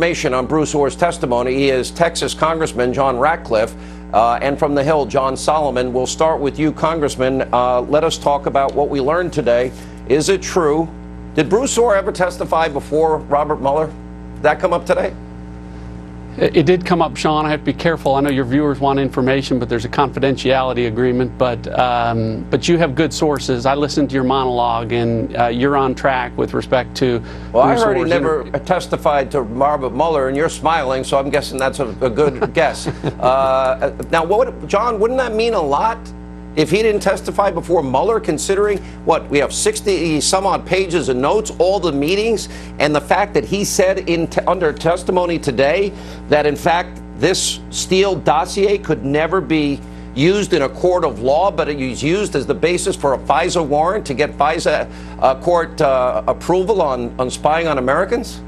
Information on Bruce Orr's testimony. He is Texas Congressman John Ratcliffe, and from the Hill, John Solomon. We'll start with you, Congressman. Let us talk about what we learned today. Is it true? Did Bruce Orr ever testify before Robert Mueller? Did that come up today? It did come up, Sean. I have to be careful. I know your viewers want information, but there's a confidentiality agreement. But you have good sources. I listened to your monologue, and you're on track with respect to. Well, I heard he never testified to Robert Mueller, and you're smiling, so I'm guessing that's a good guess. Now, John, wouldn't that mean a lot if he didn't testify before Mueller, considering what we have 60 some odd pages of notes, all the meetings, and the fact that he said under testimony today that in fact this Steele dossier could never be used in a court of law, but it was used as the basis for a FISA warrant to get FISA court approval on spying on Americans?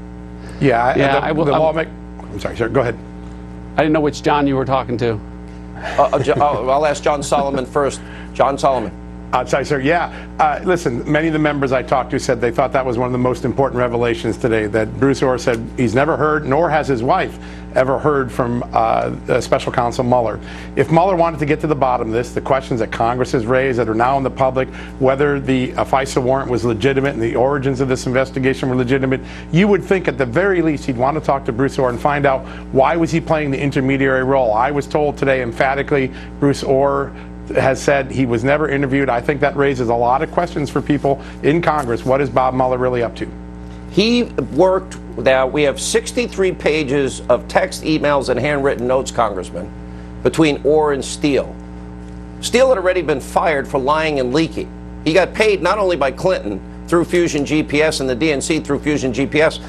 I'm sorry, sir. Go ahead. I didn't know which John you were talking to. I'll ask John Solomon first. John Solomon. Sorry, sir. Listen, many of the members I talked to said they thought that was one of the most important revelations today, that Bruce Orr said he's never heard, nor has his wife ever heard from Special Counsel Mueller. If Mueller wanted to get to the bottom of this, the questions that Congress has raised that are now in the public, whether the FISA warrant was legitimate and the origins of this investigation were legitimate, you would think at the very least he'd want to talk to Bruce Orr and find out why was he playing the intermediary role. I was told today emphatically Bruce Orr has said he was never interviewed. I think that raises a lot of questions for people in Congress. What is Bob Mueller really up to? He worked, now we have 63 pages of text, emails, and handwritten notes, Congressman, between Orr and Steele. Steele had already been fired for lying and leaking. He got paid not only by Clinton through Fusion GPS and the DNC through Fusion GPS,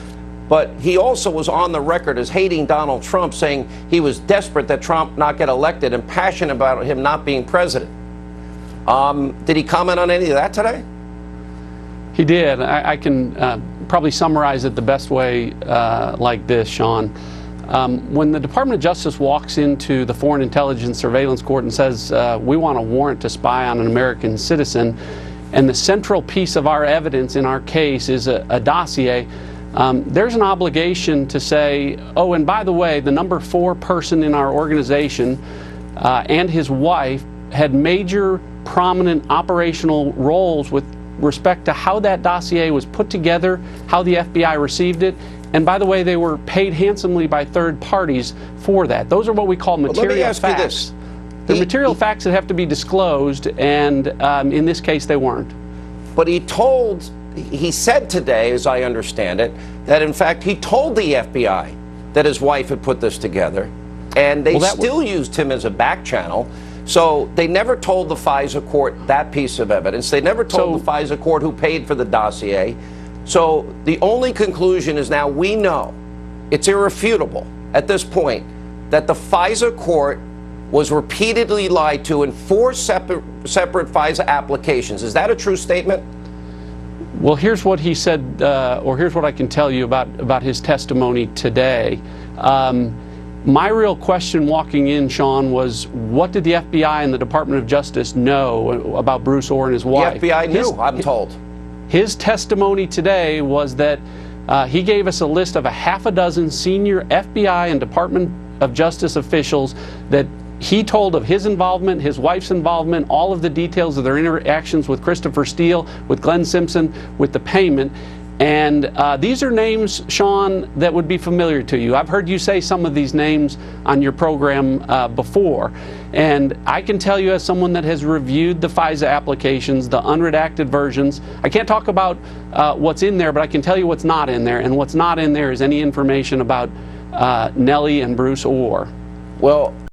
but he also was on the record as hating Donald Trump, saying he was desperate that Trump not get elected and passionate about him not being president. Did he comment on any of that today? He did. I can probably summarize it the best way like this, Sean. When the Department of Justice walks into the Foreign Intelligence Surveillance Court and says, we want a warrant to spy on an American citizen, and the central piece of our evidence in our case is a dossier, there's an obligation to say, oh, and by the way, the number 4 person in our organization and his wife had major prominent operational roles with respect to how that dossier was put together, how the FBI received it, and by the way, they were paid handsomely by third parties for that. Those are what we call material facts. Let me ask you this. The material facts that have to be disclosed, and in this case, they weren't. But he said today, as I understand it, that in fact he told the FBI that his wife had put this together, and they still used him as a back channel. So they never told the FISA court that piece of evidence. They never told the FISA court who paid for the dossier. So the only conclusion is now we know, it's irrefutable at this point, that the FISA court was repeatedly lied to in 4 separate FISA applications. Is that a true statement? Well, here's what he said, or here's what I can tell you about his testimony today. My real question walking in, Sean, was what did the FBI and the Department of Justice know about Bruce Orr and his wife? The FBI knew, I'm told. His testimony today was that he gave us a list of a half a dozen senior FBI and Department of Justice officials that he told of his involvement, his wife's involvement, all of the details of their interactions with Christopher Steele, with Glenn Simpson, with the payment. And these are names, Sean, that would be familiar to you. I've heard you say some of these names on your program before. And I can tell you, as someone that has reviewed the FISA applications, the unredacted versions, I can't talk about what's in there, but I can tell you what's not in there. And what's not in there is any information about Nellie and Bruce Orr. Well,